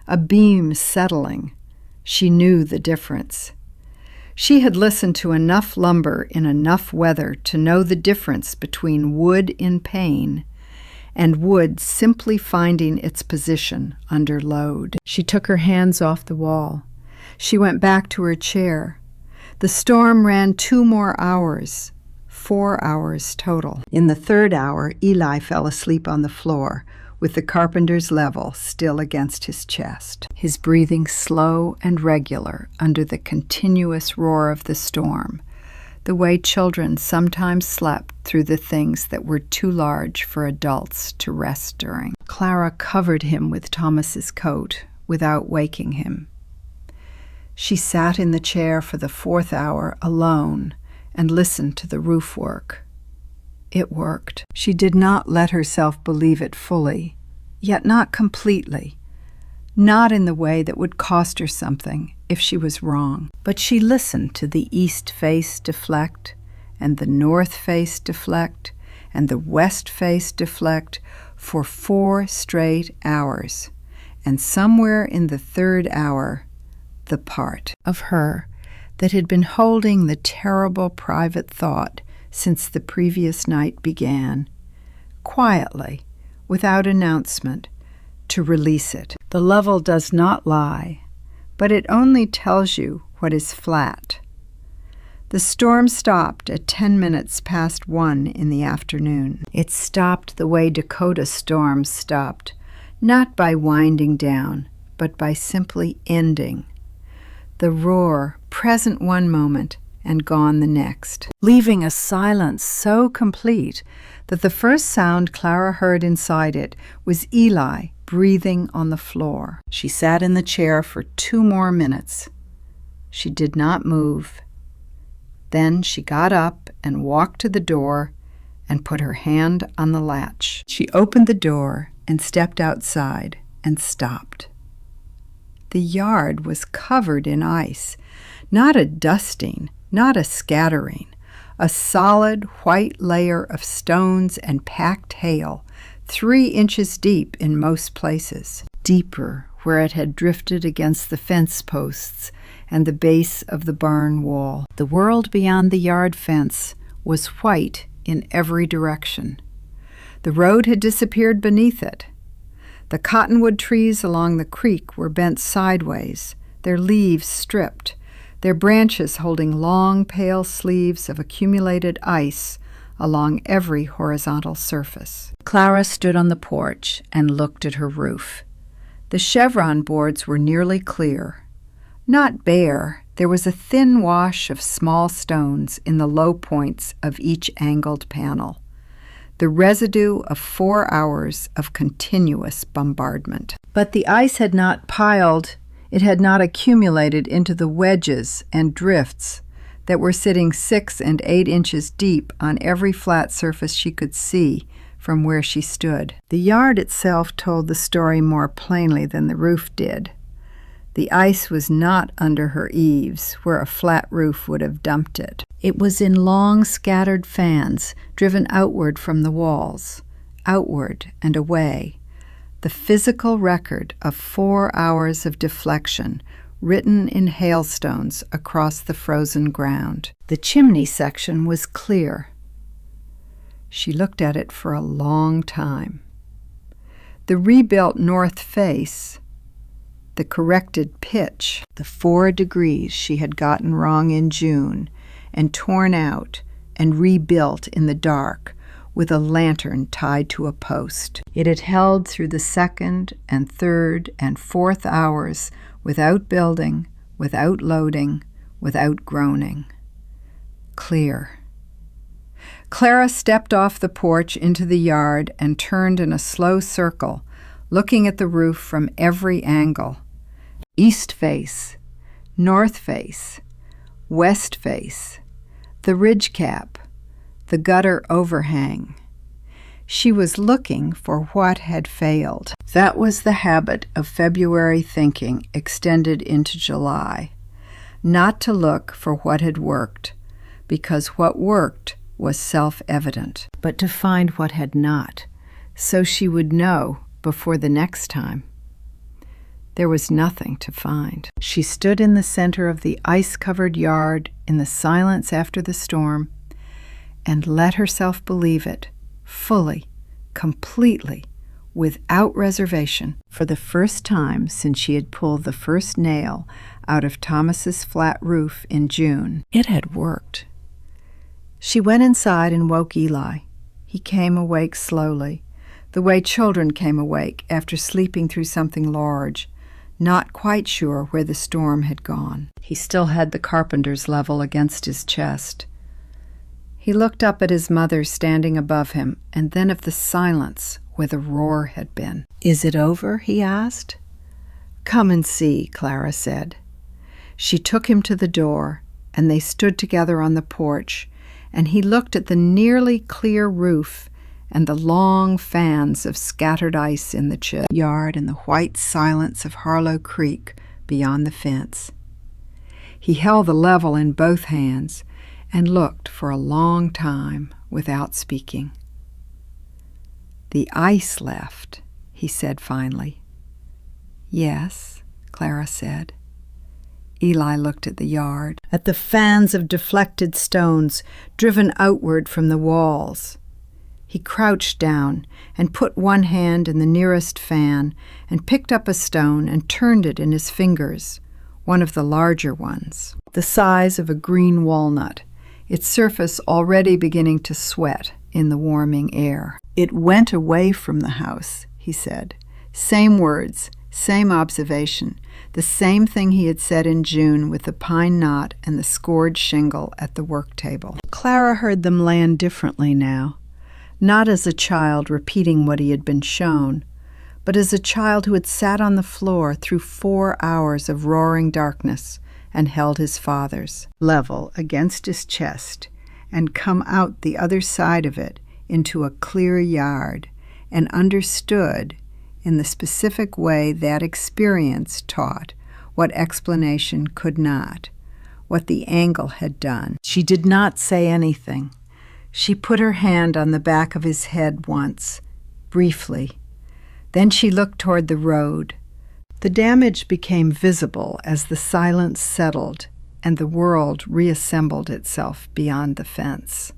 [SPEAKER 1] a beam settling. She knew the difference. She had listened to enough lumber in enough weather to know the difference between wood in pain and wood simply finding its position under load. She took her hands off the wall. She went back to her chair. The storm ran 2 more hours, 4 hours total. In the third hour, Eli fell asleep on the floor, with the carpenter's level still against his chest, his breathing slow and regular under the continuous roar of the storm, the way children sometimes slept through the things that were too large for adults to rest during. Clara covered him with Thomas's coat without waking him. She sat in the chair for the 4th hour alone and listened to the roof work. It worked. She did not let herself believe it fully, yet not completely, not in the way that would cost her something if she was wrong. But she listened to the east face deflect, and the north face deflect, and the west face deflect for 4 straight hours. And somewhere in the third hour, the part of her that had been holding the terrible private thought since the previous night began, quietly, without announcement, to release it. The level does not lie, but it only tells you what is flat. The storm stopped at 10 minutes past 1 in the afternoon. It stopped the way Dakota storms stopped, not by winding down, but by simply ending. The roar, present one moment, and gone the next, leaving a silence so complete that the first sound Clara heard inside it was Eli breathing on the floor. She sat in the chair for 2 more minutes. She did not move. Then she got up and walked to the door and put her hand on the latch. She opened the door and stepped outside and stopped. The yard was covered in ice, not a dusting, not a scattering, a solid white layer of stones and packed hail, 3 inches deep in most places, deeper where it had drifted against the fence posts and the base of the barn wall. The world beyond the yard fence was white in every direction. The road had disappeared beneath it. The cottonwood trees along the creek were bent sideways, their leaves stripped, their branches holding long, pale sleeves of accumulated ice along every horizontal surface. Clara stood on the porch and looked at her roof. The chevron boards were nearly clear. Not bare, there was a thin wash of small stones in the low points of each angled panel, the residue of 4 hours of continuous bombardment. But the ice had not piled. It had not accumulated into the wedges and drifts that were sitting 6 and 8 inches deep on every flat surface she could see from where she stood. The yard itself told the story more plainly than the roof did. The ice was not under her eaves, where a flat roof would have dumped it. It was in long scattered fans, driven outward from the walls, outward and away, the physical record of 4 hours of deflection, written in hailstones across the frozen ground. The chimney section was clear. She looked at it for a long time. The rebuilt north face, the corrected pitch, the 4 degrees she had gotten wrong in June and torn out and rebuilt in the dark with a lantern tied to a post. It had held through the 2nd and 3rd and 4th hours without building, without loading, without groaning. Clear. Clara stepped off the porch into the yard and turned in a slow circle, looking at the roof from every angle. East face, north face, west face, the ridge cap, the gutter overhang. She was looking for what had failed. That was the habit of February thinking extended into July. Not to look for what had worked, because what worked was self-evident, but to find what had not, so she would know before the next time. There was nothing to find. She stood in the center of the ice-covered yard in the silence after the storm and let herself believe it, fully, completely, without reservation. For the first time since she had pulled the first nail out of Thomas's flat roof in June, it had worked. She went inside and woke Eli. He came awake slowly, the way children came awake after sleeping through something large, not quite sure where the storm had gone. He still had the carpenter's level against his chest. He looked up at his mother standing above him, and then of the silence where the roar had been. "Is it over?" he asked. "Come and see," Clara said. She took him to the door, and they stood together on the porch, and he looked at the nearly clear roof and the long fans of scattered ice in the chill yard and the white silence of Harlow Creek beyond the fence. He held the level in both hands and looked for a long time without speaking. "The ice left," he said finally. "Yes," Clara said. Eli looked at the yard, at the fans of deflected stones driven outward from the walls. He crouched down and put one hand in the nearest fan and picked up a stone and turned it in his fingers, one of the larger ones, the size of a green walnut, its surface already beginning to sweat in the warming air. "It went away from the house," he said. Same words, same observation, the same thing he had said in June with the pine knot and the scored shingle at the work table. Clara heard them land differently now, not as a child repeating what he had been shown, but as a child who had sat on the floor through 4 hours of roaring darkness and held his father's level against his chest and come out the other side of it into a clear yard and understood in the specific way that experience taught what explanation could not, what the angle had done. She did not say anything. She put her hand on the back of his head once, briefly. Then she looked toward the road. The damage became visible as the silence settled and the world reassembled itself beyond the fence.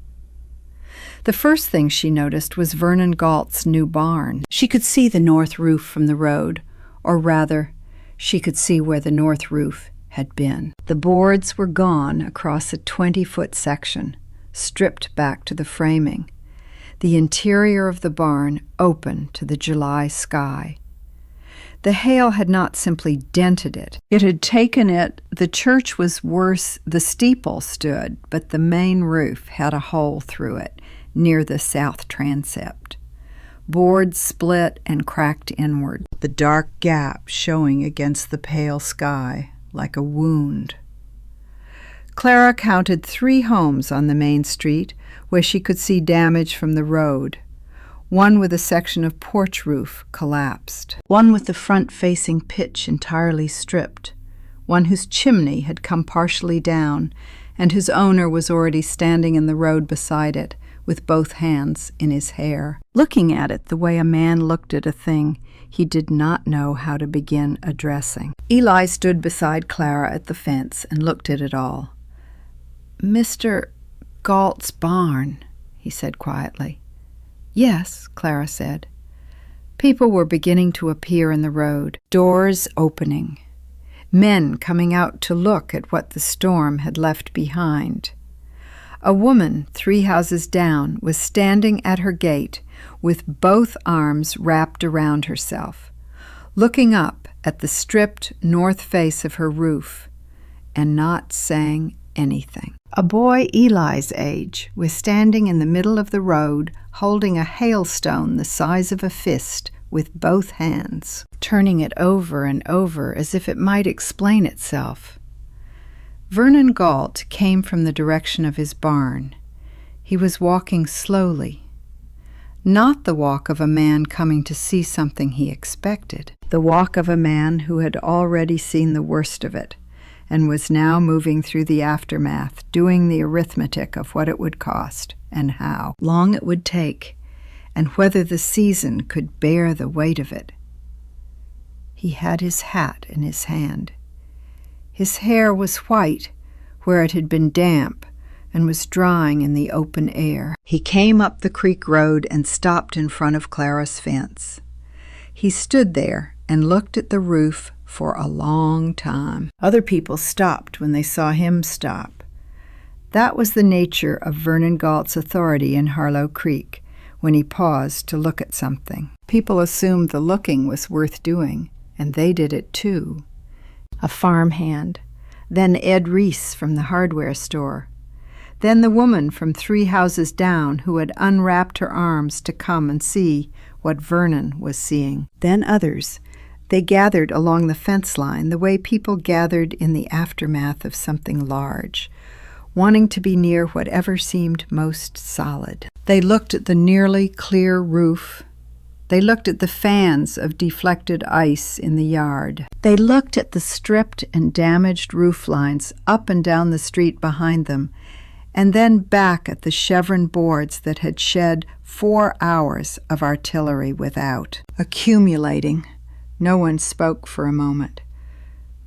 [SPEAKER 1] The first thing she noticed was Vernon Galt's new barn. She could see the north roof from the road, or rather, she could see where the north roof had been. The boards were gone across a 20-foot section, stripped back to the framing. The interior of the barn open to the July sky. The hail had not simply dented it. It had taken it. The church was worse. The steeple stood, but the main roof had a hole through it near the south transept. Boards split and cracked inward, the dark gap showing against the pale sky like a wound. Clara counted 3 homes on the main street where she could see damage from the road. One with a section of porch roof collapsed. One with the front-facing pitch entirely stripped. One whose chimney had come partially down and whose owner was already standing in the road beside it, with both hands in his hair, looking at it the way a man looked at a thing he did not know how to begin addressing. Eli stood beside Clara at the fence and looked at it all. "Mr. Galt's barn," he said quietly. "Yes," Clara said. People were beginning to appear in the road, doors opening, men coming out to look at what the storm had left behind. A woman 3 houses down was standing at her gate with both arms wrapped around herself, looking up at the stripped north face of her roof and not saying anything. A boy Eli's age was standing in the middle of the road holding a hailstone the size of a fist with both hands, turning it over and over as if it might explain itself. Vernon Galt came from the direction of his barn. He was walking slowly. Not the walk of a man coming to see something he expected, the walk of a man who had already seen the worst of it and was now moving through the aftermath, doing the arithmetic of what it would cost and how long it would take and whether the season could bear the weight of it. He had his hat in his hand. His hair was white where it had been damp and was drying in the open air. He came up the creek road and stopped in front of Clara's fence. He stood there and looked at the roof for a long time. Other people stopped when they saw him stop. That was the nature of Vernon Galt's authority in Harlow Creek when he paused to look at something. People assumed the looking was worth doing, and they did it too. A farmhand, then Ed Reese from the hardware store, then the woman from 3 houses down who had unwrapped her arms to come and see what Vernon was seeing. Then others. They gathered along the fence line the way people gathered in the aftermath of something large, wanting to be near whatever seemed most solid. They looked at the nearly clear roof. They looked at the fans of deflected ice in the yard. They looked at the stripped and damaged roof lines up and down the street behind them, and then back at the chevron boards that had shed 4 hours of artillery without. Accumulating. No one spoke for a moment.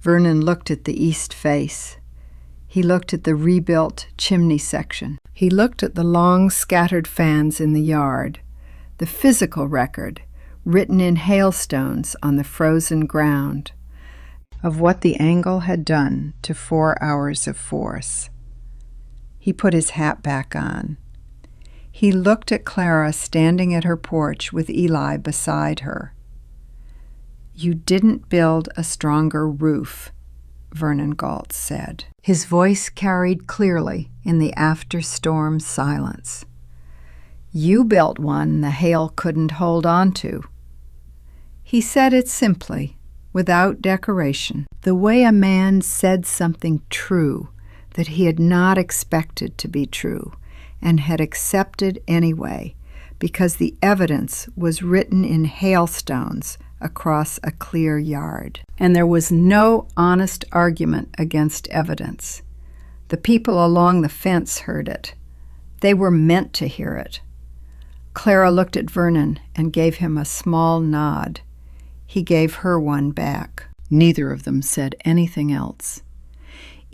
[SPEAKER 1] Vernon looked at the east face. He looked at the rebuilt chimney section. He looked at the long scattered fans in the yard, the physical record written in hailstones on the frozen ground of what the angle had done to 4 hours of force. He put his hat back on. He looked at Clara standing at her porch with Eli beside her. "You didn't build a stronger roof," Vernon Galt said. His voice carried clearly in the after-storm silence. "You built one the hail couldn't hold on to." He said it simply, without decoration, the way a man said something true that he had not expected to be true and had accepted anyway, because the evidence was written in hailstones across a clear yard. And there was no honest argument against evidence. The people along the fence heard it. They were meant to hear it. Clara looked at Vernon and gave him a small nod. He gave her one back. Neither of them said anything else.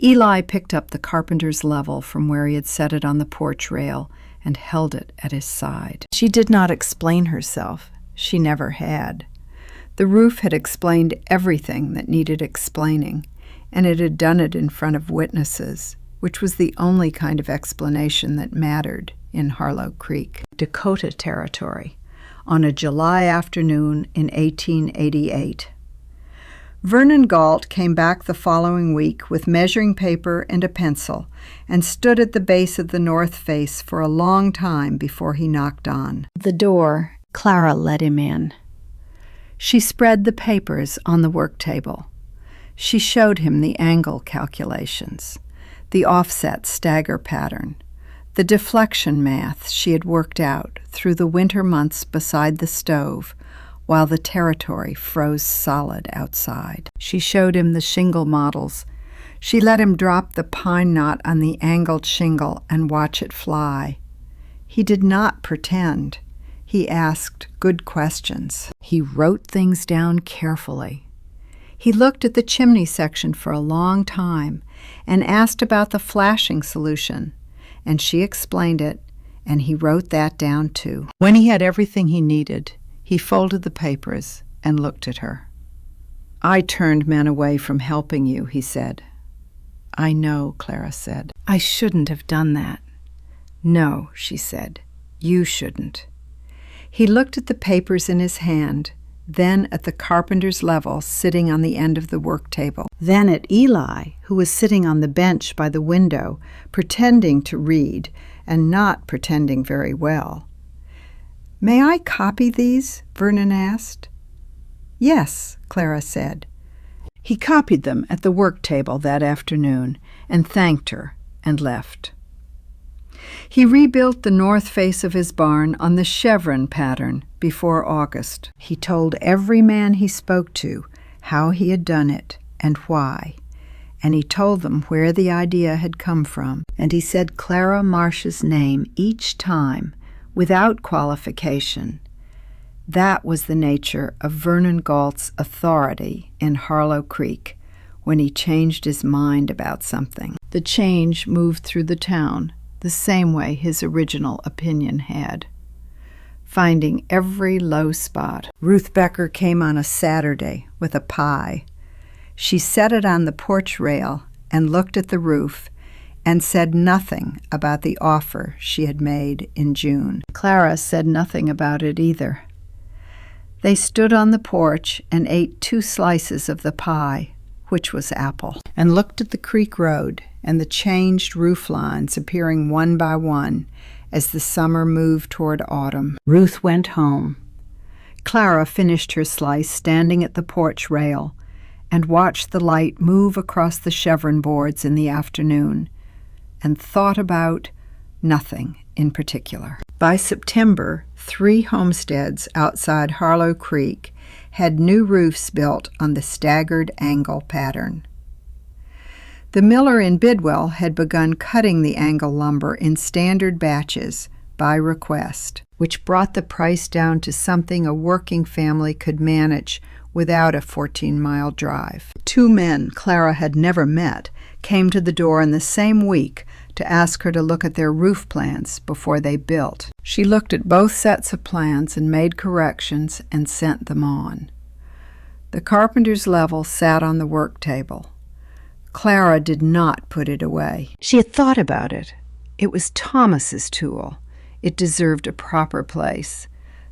[SPEAKER 1] Eli picked up the carpenter's level from where he had set it on the porch rail and held it at his side. She did not explain herself. She never had. The roof had explained everything that needed explaining, and it had done it in front of witnesses, which was the only kind of explanation that mattered in Harlow Creek, Dakota Territory, on a July afternoon in 1888. Vernon Galt came back the following week with measuring paper and a pencil and stood at the base of the north face for a long time before he knocked on the door. Clara let him in. She spread the papers on the work table. She showed him the angle calculations, the offset stagger pattern, the deflection math she had worked out through the winter months beside the stove while the territory froze solid outside. She showed him the shingle models. She let him drop the pine knot on the angled shingle and watch it fly. He did not pretend. He asked good questions. He wrote things down carefully. He looked at the chimney section for a long time and asked about the flashing solution, and she explained it, and he wrote that down too. When he had everything he needed, he folded the papers and looked at her. "I turned men away from helping you," he said. "I know," Clara said. "I shouldn't have done that." "No," she said, "you shouldn't." He looked at the papers in his hand, then at the carpenter's level sitting on the end of the work table, then at Eli, who was sitting on the bench by the window, pretending to read and not pretending very well. "May I copy these?" Vernon asked. "Yes," Clara said. He copied them at the work table that afternoon and thanked her and left. He rebuilt the north face of his barn on the chevron pattern before August. He told every man he spoke to how he had done it and why, and he told them where the idea had come from, and he said Clara Marsh's name each time without qualification. That was the nature of Vernon Galt's authority in Harlow Creek when he changed his mind about something. The change moved through the town the same way his original opinion had, finding every low spot. Ruth Becker came on a Saturday with a pie. She set it on the porch rail and looked at the roof and said nothing about the offer she had made in June. Clara said nothing about it either. They stood on the porch and ate 2 slices of the pie, which was apple, and looked at the creek road and the changed roof lines appearing one by one as the summer moved toward autumn. Ruth went home. Clara finished her slice standing at the porch rail and watched the light move across the chevron boards in the afternoon and thought about nothing in particular. By September, 3 homesteads outside Harlow Creek had new roofs built on the staggered angle pattern. The miller in Bidwell had begun cutting the angle lumber in standard batches by request, which brought the price down to something a working family could manage without a 14-mile drive. 2 men Clara had never met came to the door in the same week to ask her to look at their roof plans before they built. She looked at both sets of plans and made corrections and sent them on. The carpenter's level sat on the work table. Clara did not put it away. She had thought about it. It was Thomas's tool. It deserved a proper place.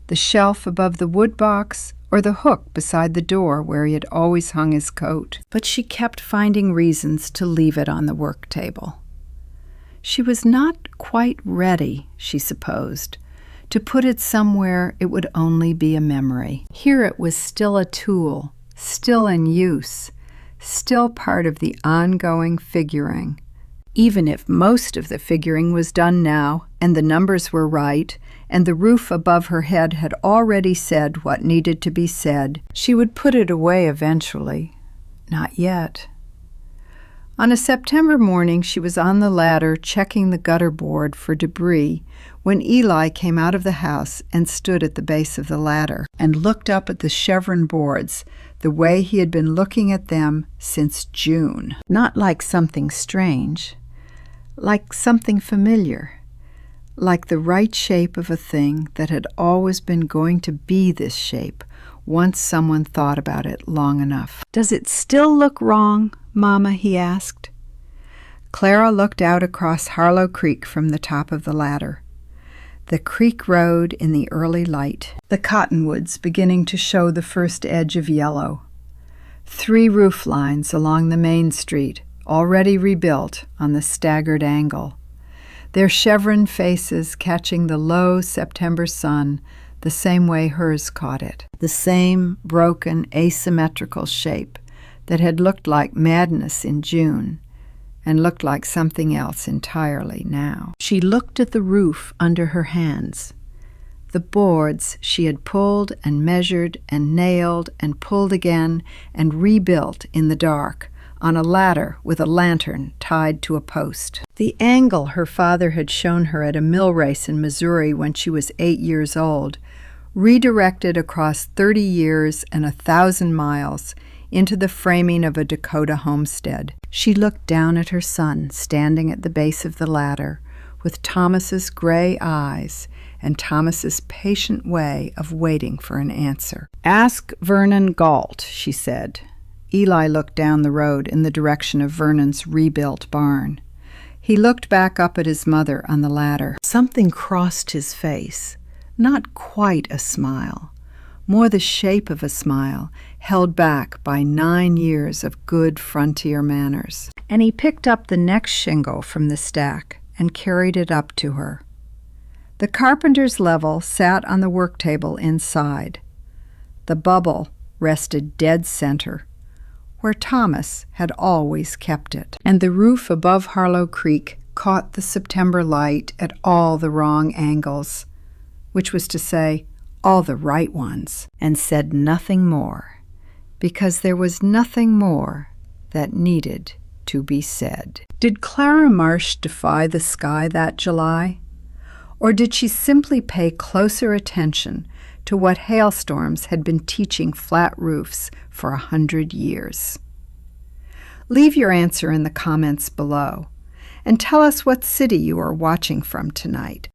[SPEAKER 1] The shelf above the wood box or the hook beside the door where he had always hung his coat. But she kept finding reasons to leave it on the work table. She was not quite ready, she supposed, to put it somewhere it would only be a memory. Here it was still a tool, still in use, still part of the ongoing figuring. Even if most of the figuring was done now, and the numbers were right, and the roof above her head had already said what needed to be said, she would put it away eventually. Not yet. On a September morning, she was on the ladder checking the gutter board for debris when Eli came out of the house and stood at the base of the ladder and looked up at the chevron boards the way he had been looking at them since June. Not like something strange, like something familiar, like the right shape of a thing that had always been going to be this shape once someone thought about it long enough. "Does it still look wrong, Mama?" he asked. Clara looked out across Harlow Creek from the top of the ladder. The creek road in the early light, the cottonwoods beginning to show the first edge of yellow. 3 roof lines along the main street, already rebuilt on the staggered angle, their chevron faces catching the low September sun the same way hers caught it, the same broken, asymmetrical shape that had looked like madness in June and looked like something else entirely now. She looked at the roof under her hands, the boards she had pulled and measured and nailed and pulled again and rebuilt in the dark on a ladder with a lantern tied to a post. The angle her father had shown her at a mill race in Missouri when she was 8 years old, redirected across 30 years and 1,000 miles into the framing of a Dakota homestead. She looked down at her son standing at the base of the ladder with Thomas's gray eyes and Thomas's patient way of waiting for an answer. "Ask Vernon Galt," she said. Eli looked down the road in the direction of Vernon's rebuilt barn. He looked back up at his mother on the ladder. Something crossed his face, not quite a smile, more the shape of a smile held back by 9 years of good frontier manners. And he picked up the next shingle from the stack and carried it up to her. The carpenter's level sat on the work table inside. The bubble rested dead center, where Thomas had always kept it. And the roof above Harlow Creek caught the September light at all the wrong angles, which was to say, all the right ones, and said nothing more, because there was nothing more that needed to be said. Did Clara Marsh defy the sky that July? Or did she simply pay closer attention to what hailstorms had been teaching flat roofs for 100 years? Leave your answer in the comments below, and tell us what city you are watching from tonight.